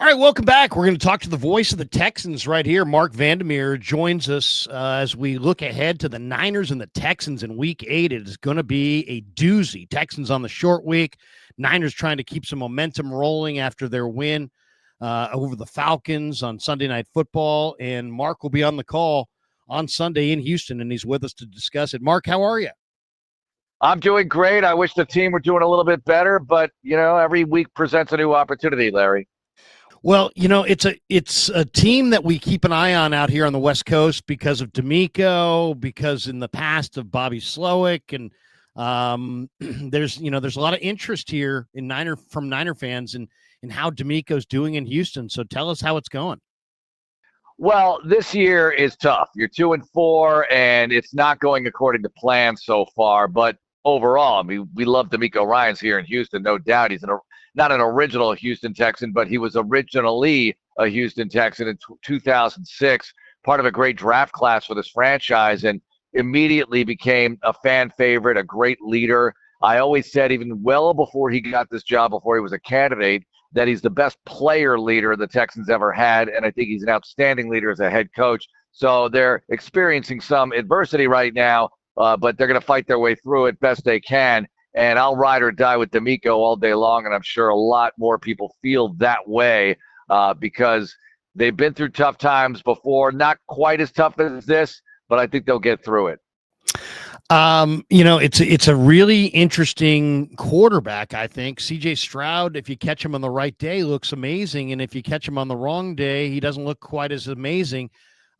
All right, welcome back. We're going to talk to the voice of the Texans right here. Mark Vandermeer joins us as we look ahead to the Niners and the Texans in Week 8. It is going to be a doozy. Texans on the short week. Niners trying to keep some momentum rolling after their win over the Falcons on Sunday Night Football. And Mark will be on the call on Sunday in Houston, and he's with us to discuss it. Mark, how are you? I'm doing great. I wish the team were doing a little bit better, but, every week presents a new opportunity, Larry. Well, it's a team that we keep an eye on out here on the West Coast because of D'Amico, because in the past of Bobby Slowick, and there's a lot of interest here in Niner fans and how D'Amico's doing in Houston. So tell us how it's going. Well, this year is tough. You're 2-4, and it's not going according to plan so far. But overall, I mean, we love D'Amico Ryans here in Houston, no doubt. He's not an original Houston Texan, but he was originally a Houston Texan in 2006, part of a great draft class for this franchise, and immediately became a fan favorite, a great leader. I always said, even well before he got this job, before he was a candidate, that he's the best player leader the Texans ever had, and I think he's an outstanding leader as a head coach. So they're experiencing some adversity right now, but they're going to fight their way through it best they can. And I'll ride or die with D'Amico all day long, and I'm sure a lot more people feel that way because they've been through tough times before, not quite as tough as this, but I think they'll get through it. It's a really interesting quarterback, I think. CJ Stroud, if you catch him on the right day, looks amazing. And if you catch him on the wrong day, he doesn't look quite as amazing.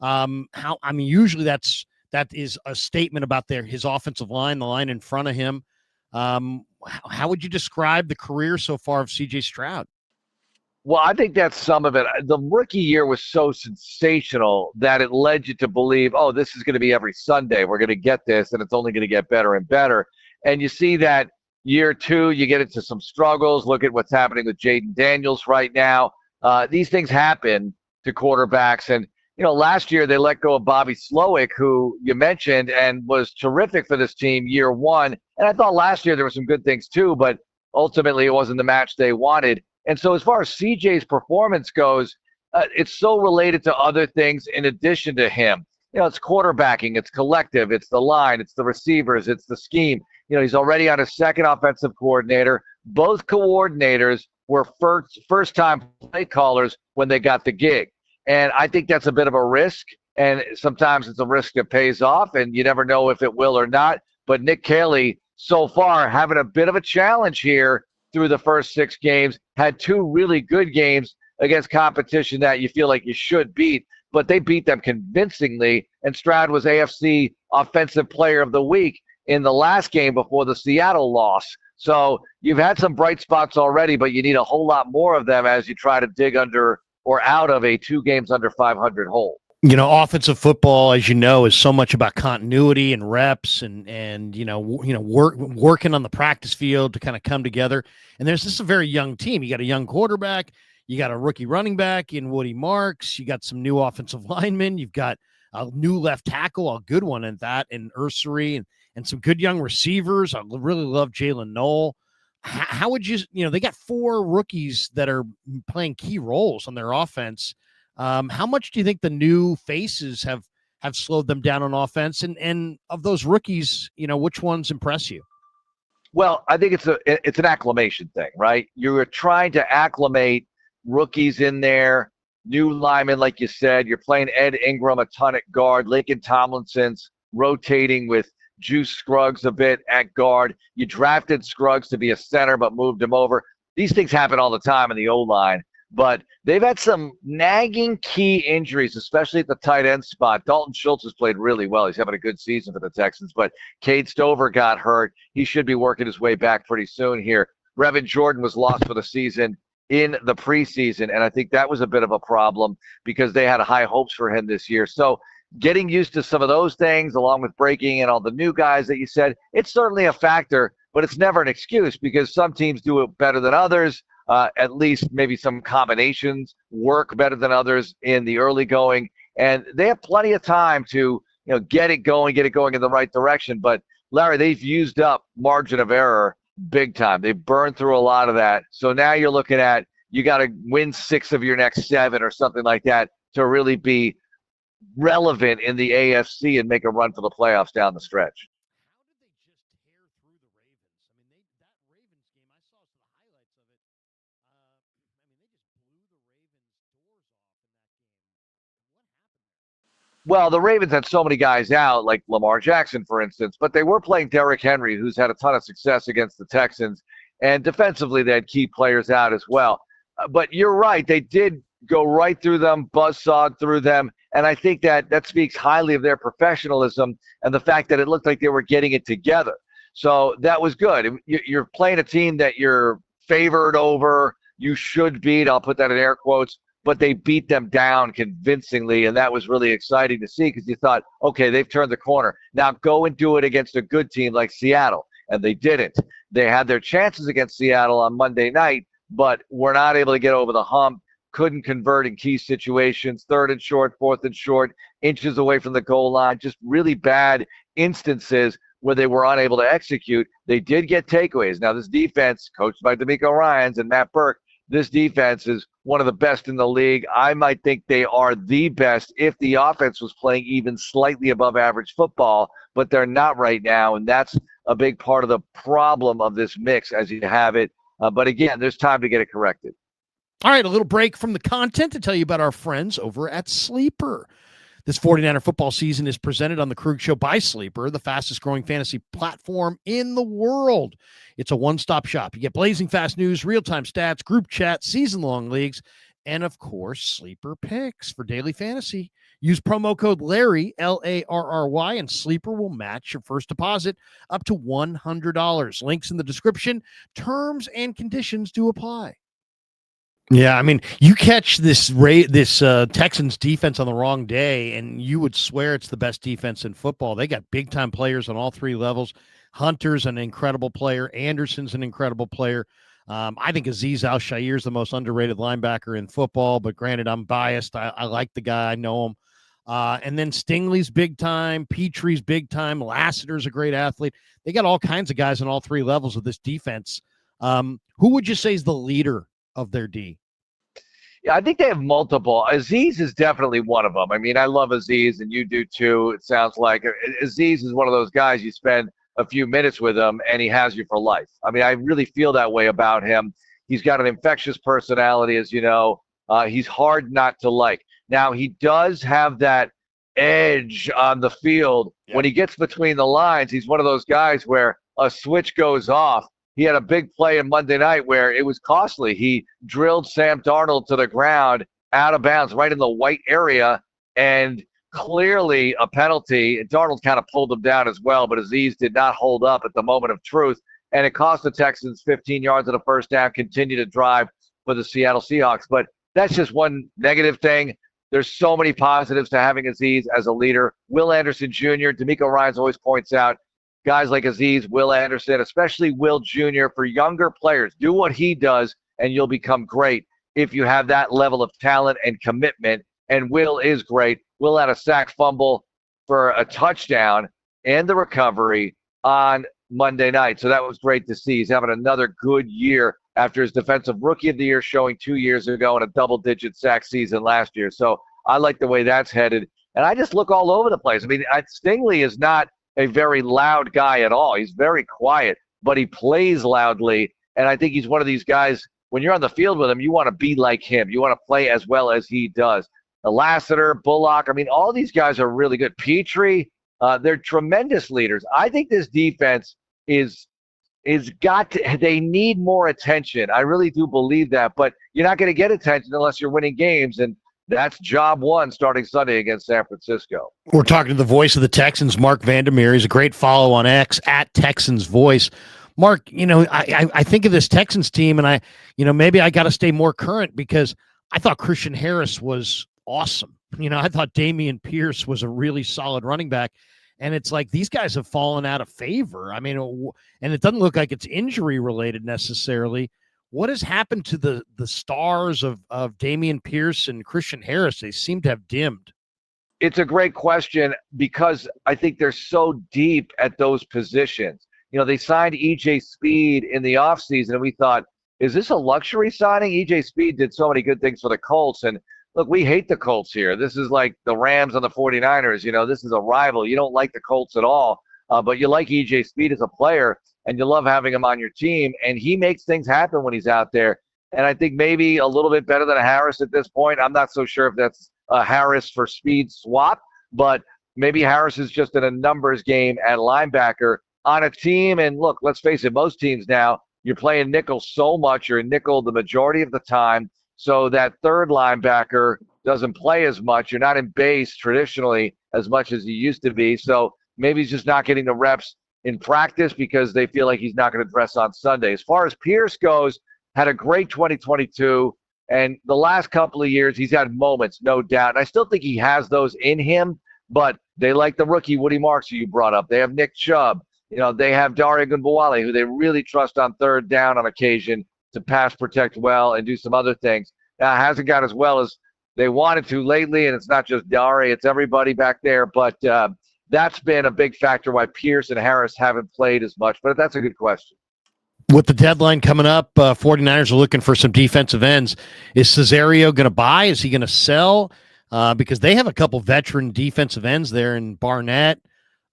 Usually that is a statement about his offensive line, the line in front of him. How would you describe the career so far of CJ Stroud? Well, I think that's some of it. The rookie year was so sensational that it led you to believe, oh, this is going to be every Sunday. We're going to get this, and it's only going to get better and better. And you see that year two, you get into some struggles. Look at what's happening with Jaden Daniels right now. These things happen to quarterbacks. And, last year they let go of Bobby Slowick, who you mentioned, and was terrific for this team year one. And I thought last year there were some good things too, but ultimately it wasn't the match they wanted. And so as far as CJ's performance goes, it's so related to other things in addition to him. It's quarterbacking, it's collective, it's the line, it's the receivers, it's the scheme. He's already on his second offensive coordinator. Both coordinators were first-time play callers when they got the gig. And I think that's a bit of a risk. And sometimes it's a risk that pays off, and you never know if it will or not. But Nick Caley, so far, having a bit of a challenge here through the first 6 games, had 2 really good games against competition that you feel like you should beat, but they beat them convincingly. And Stroud was AFC Offensive Player of the Week in the last game before the Seattle loss. So you've had some bright spots already, but you need a whole lot more of them as you try to dig under or out of a 2 games under 500 hole. Offensive football, as you know, is so much about continuity and reps and working on the practice field to kind of come together. And this is a very young team. You got a young quarterback, you got a rookie running back in Woody Marks, you got some new offensive linemen, you've got a new left tackle, a good one at that, and Ursery, and some good young receivers. I really love Jalen Noel. How would you, they got 4 rookies that are playing key roles on their offense. How much do you think the new faces have slowed them down on offense? And of those rookies, which ones impress you? Well, I think it's an acclimation thing, right? You're trying to acclimate rookies in there, new linemen, like you said. You're playing Ed Ingram a ton at guard. Laken Tomlinson's rotating with Juice Scruggs a bit at guard. You drafted Scruggs to be a center, but moved him over. These things happen all the time in the O-line. But they've had some nagging key injuries, especially at the tight end spot. Dalton Schultz has played really well. He's having a good season for the Texans, but Cade Stover got hurt. He should be working his way back pretty soon here. Brevin Jordan was lost for the season in the preseason, and I think that was a bit of a problem because they had high hopes for him this year. So getting used to some of those things, along with breaking in all the new guys that you said, it's certainly a factor, but it's never an excuse because some teams do it better than others. At least maybe some combinations work better than others in the early going. And they have plenty of time to, get it going in the right direction. But, Larry, they've used up margin of error big time. They've burned through a lot of that. So now you're looking at, you got to win 6 of your next 7 or something like that to really be relevant in the AFC and make a run for the playoffs down the stretch. Well, the Ravens had so many guys out, like Lamar Jackson, for instance, but they were playing Derrick Henry, who's had a ton of success against the Texans. And defensively, they had key players out as well. But you're right. They did go right through them, buzzsawed through them. And I think that speaks highly of their professionalism and the fact that it looked like they were getting it together. So that was good. You're playing a team that you're favored over, you should beat. I'll put that in air quotes. But they beat them down convincingly, and that was really exciting to see because you thought, okay, they've turned the corner. Now go and do it against a good team like Seattle, and they didn't. They had their chances against Seattle on Monday night, but were not able to get over the hump, couldn't convert in key situations, 3rd and short, 4th and short, inches away from the goal line, just really bad instances where they were unable to execute. They did get takeaways. Now this defense, coached by DeMeco Ryans and Matt Burke, this defense is one of the best in the league. I might think they are the best if the offense was playing even slightly above average football, but they're not right now, and that's a big part of the problem of this mix as you have it. But again, there's time to get it corrected. All right, a little break from the content to tell you about our friends over at Sleeper. This 49er football season is presented on the Krug Show by Sleeper, the fastest growing fantasy platform in the world. It's a one-stop shop. You get blazing fast news, real-time stats, group chat, season-long leagues, and of course, Sleeper picks for daily fantasy. Use promo code Larry, Larry, and Sleeper will match your first deposit up to $100. Links in the description. Terms and conditions do apply. Yeah, I mean, you catch this Texans defense on the wrong day, and you would swear it's the best defense in football. They got big-time players on all 3 levels. Hunter's an incredible player. Anderson's an incredible player. I think Azeez Al-Shaair is the most underrated linebacker in football, but granted, I'm biased. I like the guy. I know him. And then Stingley's big time. Petry's big time. Lassiter's a great athlete. They got all kinds of guys on all 3 levels of this defense. Who would you say is the leader of their D? Yeah, I think they have multiple. Azeez is definitely one of them. I mean, I love Azeez, and you do too. It sounds like Azeez is one of those guys you spend a few minutes with him, and he has you for life. I mean, I really feel that way about him. He's got an infectious personality, as you know. He's hard not to like. Now, he does have that edge on the field. Yeah. When he gets between the lines, he's one of those guys where a switch goes off. He had a big play on Monday night where it was costly. He drilled Sam Darnold to the ground out of bounds right in the white area, and clearly a penalty. Darnold kind of pulled him down as well, but Azeez did not hold up at the moment of truth, and it cost the Texans 15 yards of the first down, continue to drive for the Seattle Seahawks. But that's just one negative thing. There's so many positives to having Azeez as a leader. Will Anderson Jr., DeMeco Ryans always points out, guys like Azeez, Will Anderson, especially Will Jr., for younger players, do what he does, and you'll become great if you have that level of talent and commitment. And Will is great. Will had a sack fumble for a touchdown and the recovery on Monday night. So that was great to see. He's having another good year after his Defensive Rookie of the Year showing 2 years ago and a double-digit sack season last year. So I like the way that's headed. And I just look all over the place. I mean, Stingley is not a very loud guy at all. He's very quiet, but he plays loudly. And I think he's one of these guys, when you're on the field with him, you want to be like him. You want to play as well as he does. Lassiter, Bullock, I mean, all these guys are really good. Petry, they're tremendous leaders. I think this defense they need more attention. I really do believe that, but you're not going to get attention unless you're winning games. And that's job one starting Sunday against San Francisco. We're talking to the voice of the Texans, Mark Vandermeer. He's a great follow on X at Texans Voice. Mark, I think of this Texans team, and maybe I got to stay more current because I thought Christian Harris was awesome. I thought Dameon Pierce was a really solid running back. And it's like these guys have fallen out of favor. I mean, and it doesn't look like it's injury related necessarily. What has happened to the stars of Dameon Pierce and Christian Harris? They seem to have dimmed. It's a great question because I think they're so deep at those positions. They signed E.J. Speed in the offseason, and we thought is this a luxury signing? EJ Speed did so many good things for the Colts. And look, we hate the Colts here. This is like the Rams and the 49ers. This is a rival. You don't like the Colts at all, but you like EJ Speed as a player, and you love having him on your team. And he makes things happen when he's out there. And I think maybe a little bit better than a Harris at this point. I'm not so sure if that's a Harris for Speed swap, but maybe Harris is just in a numbers game at linebacker on a team. And look, let's face it, most teams now, you're playing nickel so much. You're in nickel the majority of the time. So that third linebacker doesn't play as much. You're not in base traditionally as much as you used to be. So maybe he's just not getting the reps in practice because they feel like he's not going to dress on Sunday. As far as Pierce goes, had a great 2022. And the last couple of years, he's had moments, no doubt. And I still think he has those in him, but they like the rookie Woody Marks, who you brought up. They have Nick Chubb. They have Dare Ogunbowale, who they really trust on third down on occasion to pass protect well and do some other things. Now, it hasn't got as well as they wanted to lately, and it's not just Dare, it's everybody back there. But that's been a big factor why Pierce and Harris haven't played as much. But that's a good question. With the deadline coming up, 49ers are looking for some defensive ends. Is Cesario going to buy? Is he going to sell? Because they have a couple veteran defensive ends there in Barnett.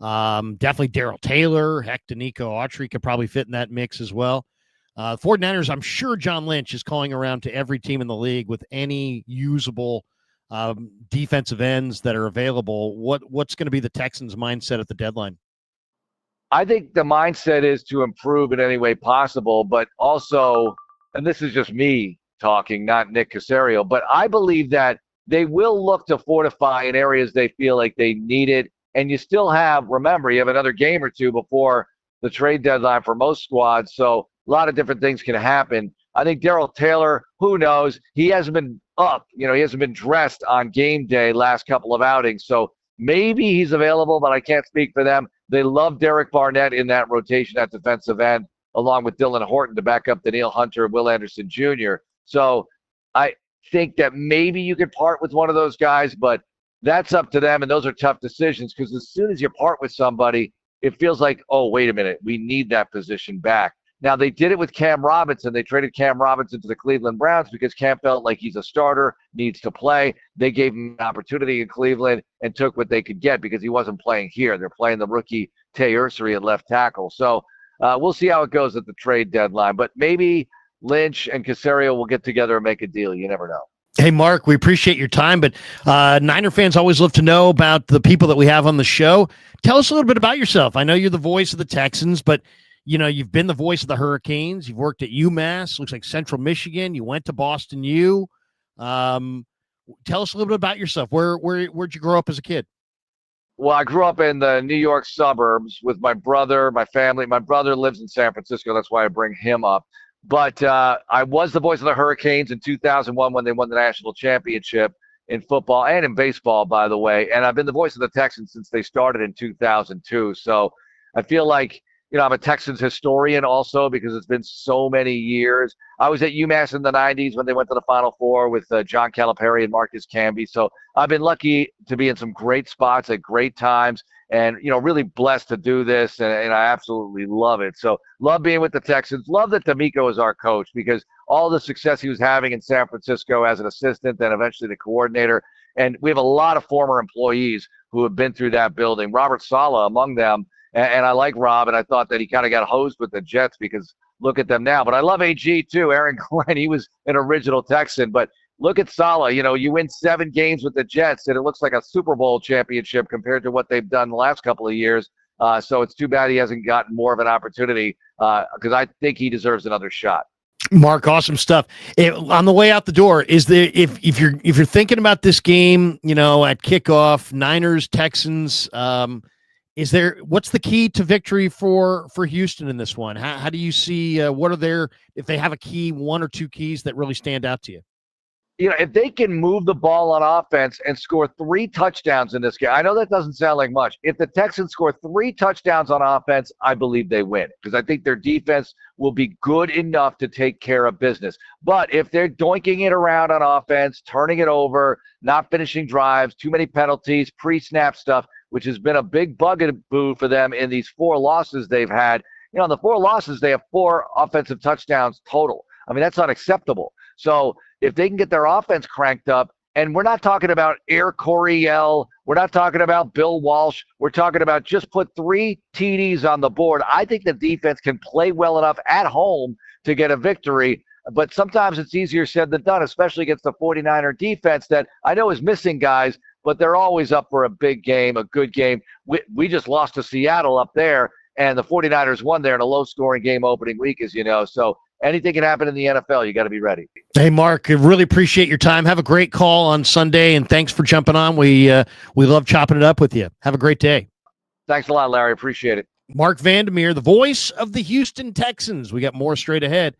Definitely Darrell Taylor. Heck, Danico Autry could probably fit in that mix as well. 49ers, I'm sure John Lynch is calling around to every team in the league with any usable defensive ends that are available. What's going to be the Texans' mindset at the deadline? I think the mindset is to improve in any way possible, but also, and this is just me talking, not Nick Caserio, but I believe that they will look to fortify in areas they feel like they need it. And you still have, remember, you have another game or two before the trade deadline for most squads. So a lot of different things can happen. I think Darrell Taylor, who knows? He hasn't been up. He hasn't been dressed on game day last couple of outings. So maybe he's available, but I can't speak for them. They love Derek Barnett in that rotation at defensive end, along with Dylan Horton to back up Daniil Hunter and Will Anderson Jr. So I think that maybe you could part with one of those guys, but that's up to them, and those are tough decisions because as soon as you part with somebody, it feels like, oh, wait a minute, we need that position back. Now, they did it with Cam Robinson. They traded Cam Robinson to the Cleveland Browns because Cam felt like he's a starter, needs to play. They gave him an opportunity in Cleveland and took what they could get because he wasn't playing here. They're playing the rookie Tay Ursery at left tackle. So we'll see how it goes at the trade deadline. But maybe Lynch and Caserio will get together and make a deal. You never know. Hey, Mark, we appreciate your time, but Niner fans always love to know about the people that we have on the show. Tell us a little bit about yourself. I know you're the voice of the Texans, but you've been the voice of the Hurricanes. You've worked at UMass, looks like Central Michigan. You went to Boston U. Tell us a little bit about yourself. Where'd you grow up as a kid? Well, I grew up in the New York suburbs with my brother, my family. My brother lives in San Francisco. That's why I bring him up. But I was the voice of the Hurricanes in 2001 when they won the national championship in football and in baseball, by the way. And I've been the voice of the Texans since they started in 2002. So I feel like, I'm a Texans historian also because it's been so many years. I was at UMass in the 90s when they went to the Final Four with John Calipari and Marcus Camby. So I've been lucky to be in some great spots at great times and, really blessed to do this. And I absolutely love it. So love being with the Texans. Love that D'Amico is our coach because all the success he was having in San Francisco as an assistant, then eventually the coordinator. And we have a lot of former employees who have been through that building. Robert Saleh among them. And I like Rob, and I thought that he kind of got hosed with the Jets because look at them now. But I love AG too. Aaron Glenn, he was an original Texan. But look at Saleh. You win 7 games with the Jets, and it looks like a Super Bowl championship compared to what they've done the last couple of years. So it's too bad he hasn't gotten more of an opportunity because I think he deserves another shot. Mark, awesome stuff. On the way out the door, is there if you're thinking about this game, at kickoff, Niners, Texans. What's the key to victory for Houston in this one? How do you see what are if they have a key, 1 or 2 keys that really stand out to you? If they can move the ball on offense and score 3 touchdowns in this game, I know that doesn't sound like much. If the Texans score 3 touchdowns on offense, I believe they win because I think their defense will be good enough to take care of business. But if they're doinking it around on offense, turning it over, not finishing drives, too many penalties, pre-snap stuff, which has been a big bugaboo for them in these 4 losses they've had. The 4 losses, they have 4 offensive touchdowns total. I mean, that's unacceptable. So if they can get their offense cranked up, and we're not talking about Air Coryell, we're not talking about Bill Walsh, we're talking about just put 3 TDs on the board. I think the defense can play well enough at home to get a victory. But sometimes it's easier said than done, especially against the 49er defense that I know is missing guys, but they're always up for a big game, a good game. We just lost to Seattle up there, and the 49ers won there in a low-scoring game opening week, as you know. So anything can happen in the NFL. You got to be ready. Hey, Mark, I really appreciate your time. Have a great call on Sunday, and thanks for jumping on. We love chopping it up with you. Have a great day. Thanks a lot, Larry. Appreciate it. Mark Vandermeer, the voice of the Houston Texans. We got more straight ahead.